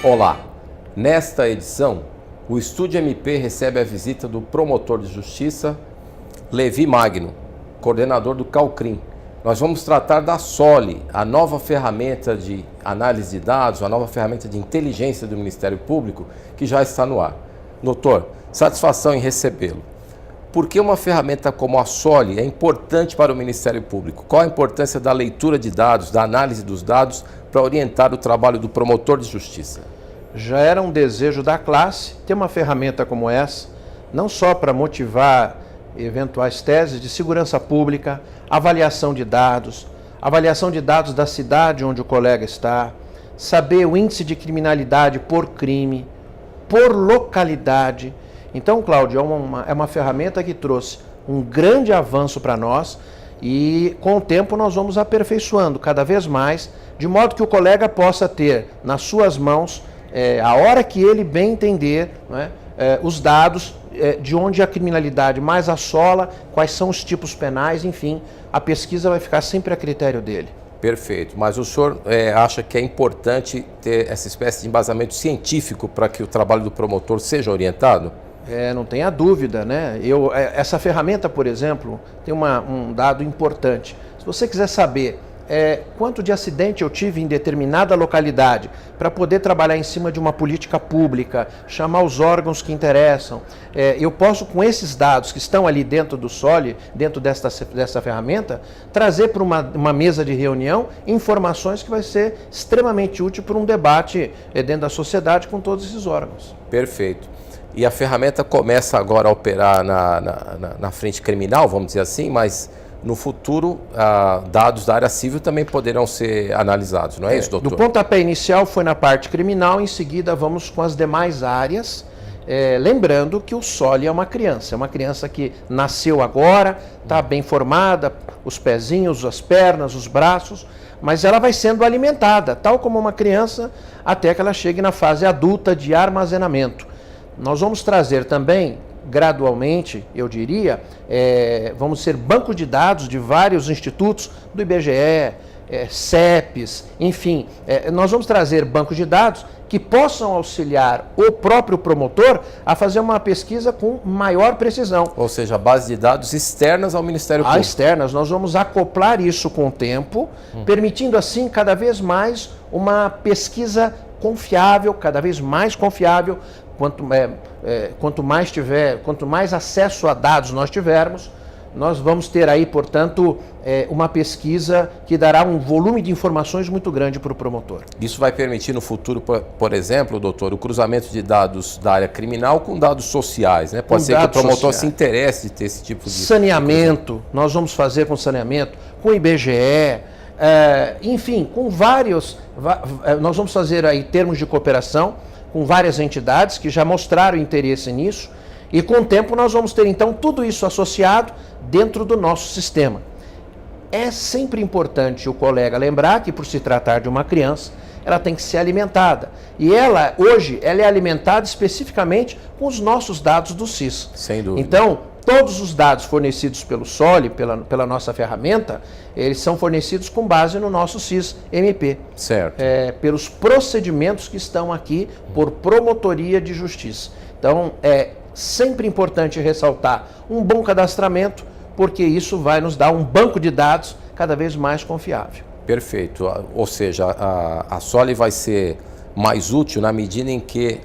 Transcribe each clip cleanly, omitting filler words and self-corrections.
Olá! Nesta edição, o Estúdio MP recebe a visita do promotor de justiça, Levi Magno, coordenador do CALCRIM. Nós vamos tratar da SOLE, a nova ferramenta de análise de dados, a nova ferramenta de inteligência do Ministério Público, que já está no ar. Doutor, satisfação em recebê-lo. Por que uma ferramenta como a SOLE é importante para o Ministério Público? Qual a importância da leitura de dados, da análise dos dados, para orientar o trabalho do promotor de justiça? Já era um desejo da classe ter uma ferramenta como essa, não só para motivar eventuais teses de segurança pública, avaliação de dados da cidade onde o colega está, saber o índice de criminalidade por crime, por localidade. Então, Cláudio, é uma ferramenta que trouxe um grande avanço para nós e com o tempo nós vamos aperfeiçoando cada vez mais, de modo que o colega possa ter nas suas mãos, a hora que ele bem entender, né, os dados de onde a criminalidade mais assola, quais são os tipos penais, enfim, a pesquisa vai ficar sempre a critério dele. Perfeito, mas o senhor acha que é importante ter essa espécie de embasamento científico para que o trabalho do promotor seja orientado? Não tenha dúvida, né? Essa ferramenta, por exemplo, tem um dado importante. Se você quiser saber quanto de acidente eu tive em determinada localidade, para poder trabalhar em cima de uma política pública, chamar os órgãos que interessam, eu posso, com esses dados que estão ali dentro do SOLE, dentro dessa ferramenta, trazer para uma mesa de reunião informações que vai ser extremamente útil para um debate dentro da sociedade com todos esses órgãos. Perfeito. E a ferramenta começa agora a operar na frente criminal, vamos dizer assim, mas no futuro dados da área civil também poderão ser analisados, não é isso, doutor? Do pontapé inicial foi na parte criminal, em seguida vamos com as demais áreas, lembrando que o SOLE é uma criança que nasceu agora, está bem formada, os pezinhos, as pernas, os braços, mas ela vai sendo alimentada, tal como uma criança, até que ela chegue na fase adulta de armazenamento. Nós vamos trazer também, gradualmente, eu diria, vamos ser banco de dados de vários institutos, do IBGE, CEPs, enfim, nós vamos trazer bancos de dados que possam auxiliar o próprio promotor a fazer uma pesquisa com maior precisão. Ou seja, base de dados externas ao Ministério Público. Externas, nós vamos acoplar isso com o tempo, permitindo assim cada vez mais uma pesquisa confiável, cada vez mais confiável. Quanto mais acesso a dados nós tivermos, nós vamos ter aí, portanto, uma pesquisa que dará um volume de informações muito grande para o promotor. Isso vai permitir no futuro, por exemplo, doutor, o cruzamento de dados da área criminal com dados sociais, né? Pode ser que o promotor se interesse de ter esse tipo de... Saneamento, nós vamos fazer com saneamento, com o IBGE, enfim, com vários... Nós vamos fazer aí termos de cooperação com várias entidades que já mostraram interesse nisso, e com o tempo nós vamos ter então tudo isso associado dentro do nosso sistema. É sempre importante o colega lembrar que, por se tratar de uma criança, ela tem que ser alimentada. E hoje, ela é alimentada especificamente com os nossos dados do SIS. Sem dúvida. Então, todos os dados fornecidos pelo SOLE, pela nossa ferramenta, eles são fornecidos com base no nosso SIS-MP. Certo. Pelos procedimentos que estão aqui por promotoria de justiça. Então, é sempre importante ressaltar um bom cadastramento, porque isso vai nos dar um banco de dados cada vez mais confiável. Perfeito. Ou seja, a SOLE vai ser mais útil na medida em que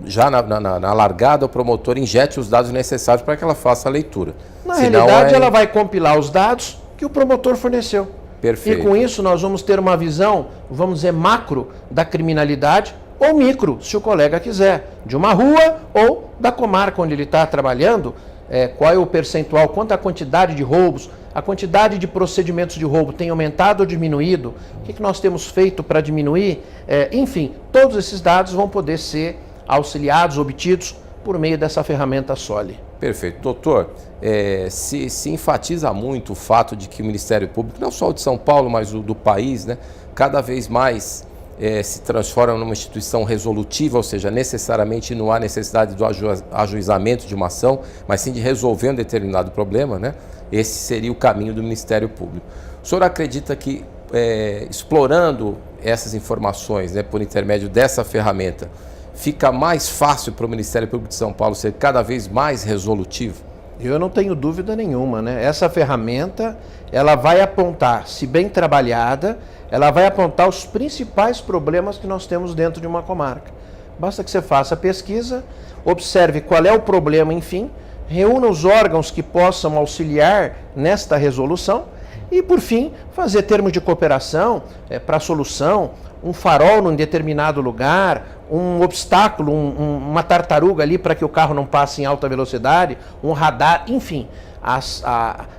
já na largada o promotor injete os dados necessários para que ela faça a leitura. Na realidade, ela vai compilar os dados que o promotor forneceu. Perfeito. E com isso nós vamos ter uma visão, vamos dizer, macro da criminalidade, ou micro, se o colega quiser, de uma rua ou da comarca onde ele está trabalhando, qual é o percentual, quanto a quantidade de roubos, a quantidade de procedimentos de roubo tem aumentado ou diminuído, o que nós temos feito para diminuir, enfim, todos esses dados vão poder ser auxiliados, obtidos por meio dessa ferramenta SOLE. Perfeito. Doutor, se enfatiza muito o fato de que o Ministério Público, não só o de São Paulo, mas o do país, né, cada vez mais se transforma numa instituição resolutiva, ou seja, necessariamente não há necessidade do ajuizamento de uma ação, mas sim de resolver um determinado problema, né? Esse seria o caminho do Ministério Público. O senhor acredita que explorando essas informações, né, por intermédio dessa ferramenta, fica mais fácil para o Ministério Público de São Paulo ser cada vez mais resolutivo? Eu não tenho dúvida nenhuma, né? Essa ferramenta, ela vai apontar, se bem trabalhada, ela vai apontar os principais problemas que nós temos dentro de uma comarca. Basta que você faça a pesquisa, observe qual é o problema, enfim, reúna os órgãos que possam auxiliar nesta resolução e, por fim, fazer termos de cooperação para a solução, um farol num determinado lugar, um obstáculo, uma tartaruga ali para que o carro não passe em alta velocidade, um radar, enfim.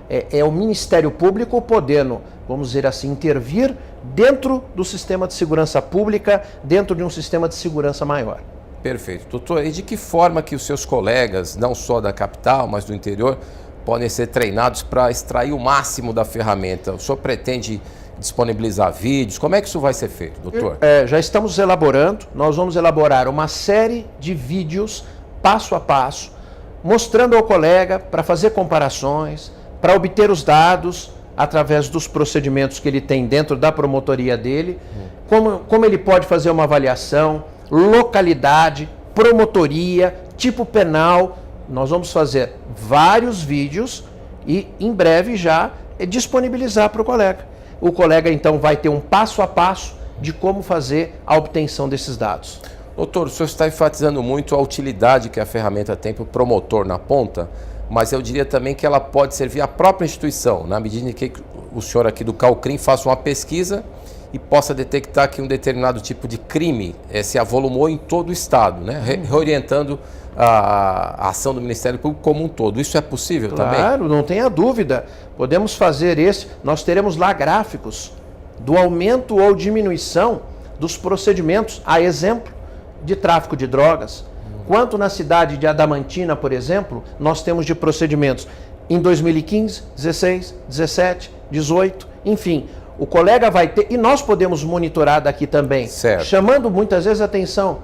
É o Ministério Público podendo, vamos dizer assim, intervir dentro do sistema de segurança pública, dentro de um sistema de segurança maior. Perfeito. Doutor, e de que forma que os seus colegas, não só da capital, mas do interior, podem ser treinados para extrair o máximo da ferramenta? O senhor pretende disponibilizar vídeos? Como é que isso vai ser feito, doutor? Já estamos elaborando, nós vamos elaborar uma série de vídeos passo a passo, mostrando ao colega para fazer comparações, para obter os dados através dos procedimentos que ele tem dentro da promotoria dele, como ele pode fazer uma avaliação, localidade, promotoria, tipo penal. Nós vamos fazer vários vídeos e em breve já disponibilizar para o colega. O colega então vai ter um passo a passo de como fazer a obtenção desses dados. Doutor, o senhor está enfatizando muito a utilidade que a ferramenta tem para o promotor na ponta, mas eu diria também que ela pode servir à própria instituição, na medida em que o senhor aqui do CalCrim faça uma pesquisa e possa detectar que um determinado tipo de crime se avolumou em todo o Estado, né? Reorientando a ação do Ministério Público como um todo. Isso é possível também? Claro, não tenha dúvida. Podemos fazer nós teremos lá gráficos do aumento ou diminuição dos procedimentos, a exemplo de tráfico de drogas. Quanto na cidade de Adamantina, por exemplo, nós temos de procedimentos em 2015, 16, 17, 18, enfim. O colega vai ter, e nós podemos monitorar daqui também, certo, chamando muitas vezes atenção,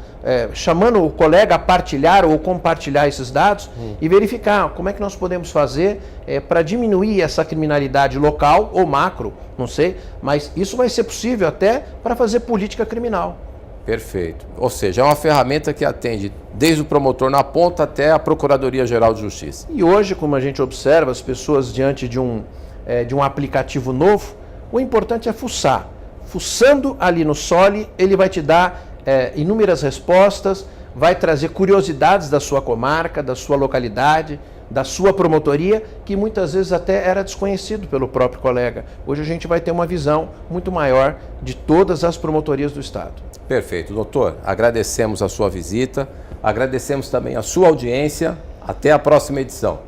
chamando o colega a partilhar ou compartilhar esses dados e verificar como é que nós podemos fazer para diminuir essa criminalidade local ou macro, não sei, mas isso vai ser possível até para fazer política criminal. Perfeito. Ou seja, é uma ferramenta que atende desde o promotor na ponta até a Procuradoria-Geral de Justiça. E hoje, como a gente observa, as pessoas diante de um aplicativo novo, o importante é fuçar. Fuçando ali no Soli, ele vai te dar inúmeras respostas, vai trazer curiosidades da sua comarca, da sua localidade, da sua promotoria, que muitas vezes até era desconhecido pelo próprio colega. Hoje a gente vai ter uma visão muito maior de todas as promotorias do Estado. Perfeito, doutor. Agradecemos a sua visita, agradecemos também a sua audiência. Até a próxima edição.